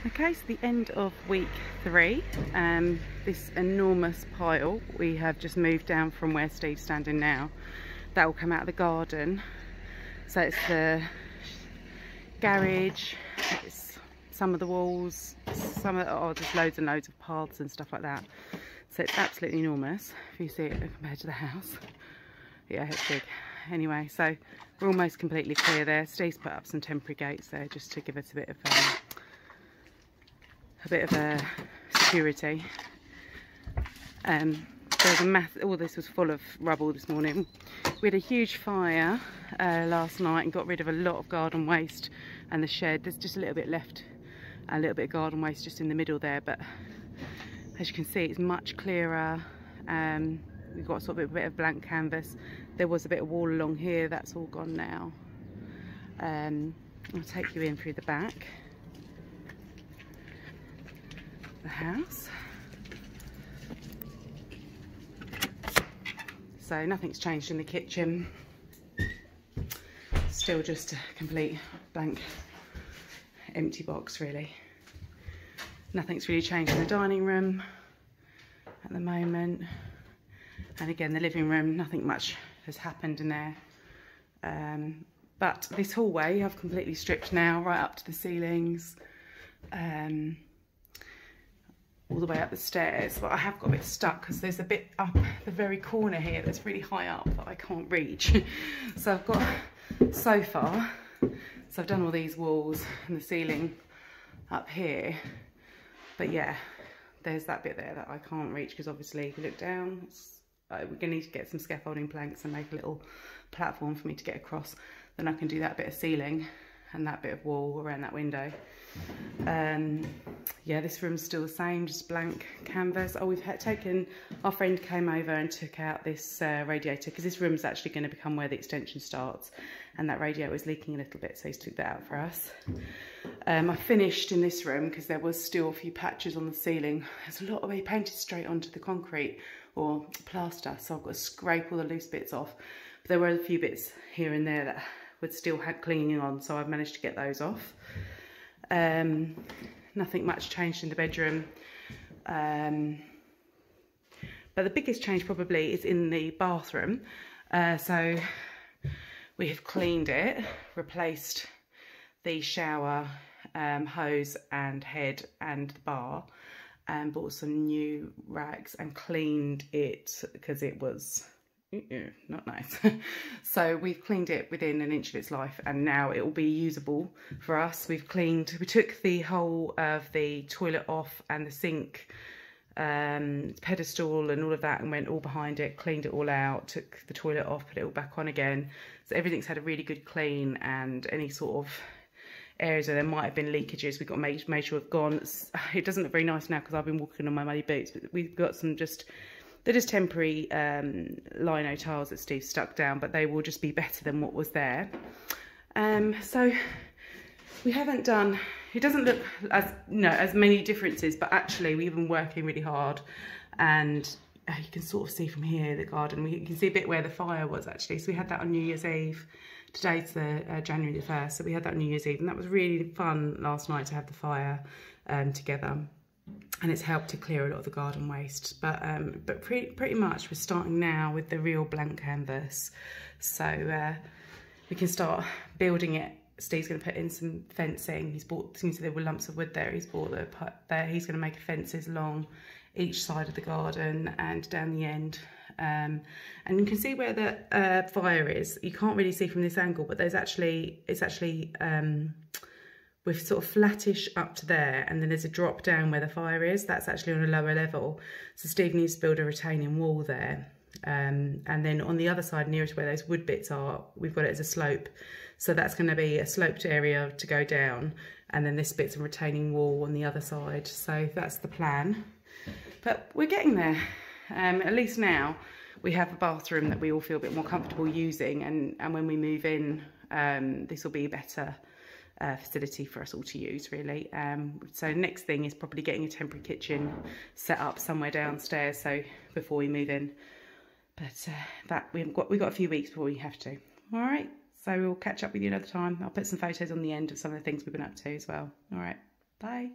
Okay, so the end of week 3. This enormous pile we have just moved down from where Steve's standing now. That will come out of the garden. So it's the garage, it's some of the walls, just loads and loads of paths and stuff like that. So it's absolutely enormous if you see it compared to the house. Yeah, it's big. Anyway, so we're almost completely clear there. Steve's put up some temporary gates there just to give us a bit of security. There's all this was full of rubble this morning. We had a huge fire last night and got rid of a lot of garden waste and the shed. There's just a little bit left, a little bit of garden waste just in the middle there, but as you can see it's much clearer. We've got sort of a bit of blank canvas. There was a bit of wall along here, that's all gone now. I'll take you in through the back. The house. So nothing's changed in the kitchen. Still just a complete blank empty box really. Nothing's really changed in the dining room at the moment. And again the living room, nothing much has happened in there. But this hallway I've completely stripped now right up to the ceilings. All the way up the stairs, but I have got a bit stuck because there's a bit up the very corner here that's really high up that I can't reach. So I've got so far, so I've done all these walls and the ceiling up here, but yeah, there's that bit there that I can't reach because obviously if you look down, we're going to need to get some scaffolding planks and make a little platform for me to get across. Then I can do that bit of ceiling and that bit of wall around that window. Yeah, this room's still the same, just blank canvas. Oh, our friend came over and took out this radiator because this room's actually going to become where the extension starts, and that radiator was leaking a little bit, so he's took that out for us. I finished in this room because there was still a few patches on the ceiling. There's a lot of it painted straight onto the concrete or plaster, so I've got to scrape all the loose bits off. But there were a few bits here and there that would still have clinging on, so I've managed to get those off. Nothing much changed in the bedroom, but the biggest change probably is in the bathroom. So we have cleaned it, replaced the shower hose and head and the bar, and bought some new rags and cleaned it because it was not nice. So we've cleaned it within an inch of its life, and now it will be usable for us. We took the whole of the toilet off and the sink pedestal and all of that and went all behind it, cleaned it all out, took the toilet off, put it all back on again. So everything's had a really good clean, and any sort of areas where there might have been leakages we've got to make sure have gone. It doesn't look very nice now because I've been walking on my muddy boots, but we've got some they're just temporary lino tiles that Steve stuck down, but they will just be better than what was there. So we haven't done, it doesn't look as many differences, but actually we've been working really hard, and you can sort of see from here the garden. You can see a bit where the fire was actually. So we had that on New Year's Eve. Today's the January the 1st, so we had that on New Year's Eve, and that was really fun last night to have the fire together. And it's helped to clear a lot of the garden waste, but pretty much we're starting now with the real blank canvas, so we can start building it. Steve's going to put in some fencing. He's bought, since there were lumps of wood there, he's bought there. He's going to make fences along each side of the garden and down the end, and you can see where the fire is. You can't really see from this angle, but it's actually we're sort of flattish up to there, and then there's a drop down where the fire is. That's actually on a lower level. So Steve needs to build a retaining wall there. And then on the other side, nearer to where those wood bits are, we've got it as a slope. So that's going to be a sloped area to go down. And then this bit's a retaining wall on the other side. So that's the plan. But we're getting there. At least now we have a bathroom that we all feel a bit more comfortable using. And when we move in, this will be better facility for us all to use really. So next thing is probably getting a temporary kitchen set up somewhere downstairs, so before we move in, but that we've got a few weeks before we have to. All right, so we'll catch up with you another time. I'll put some photos on the end of some of the things we've been up to as well. All right. Bye.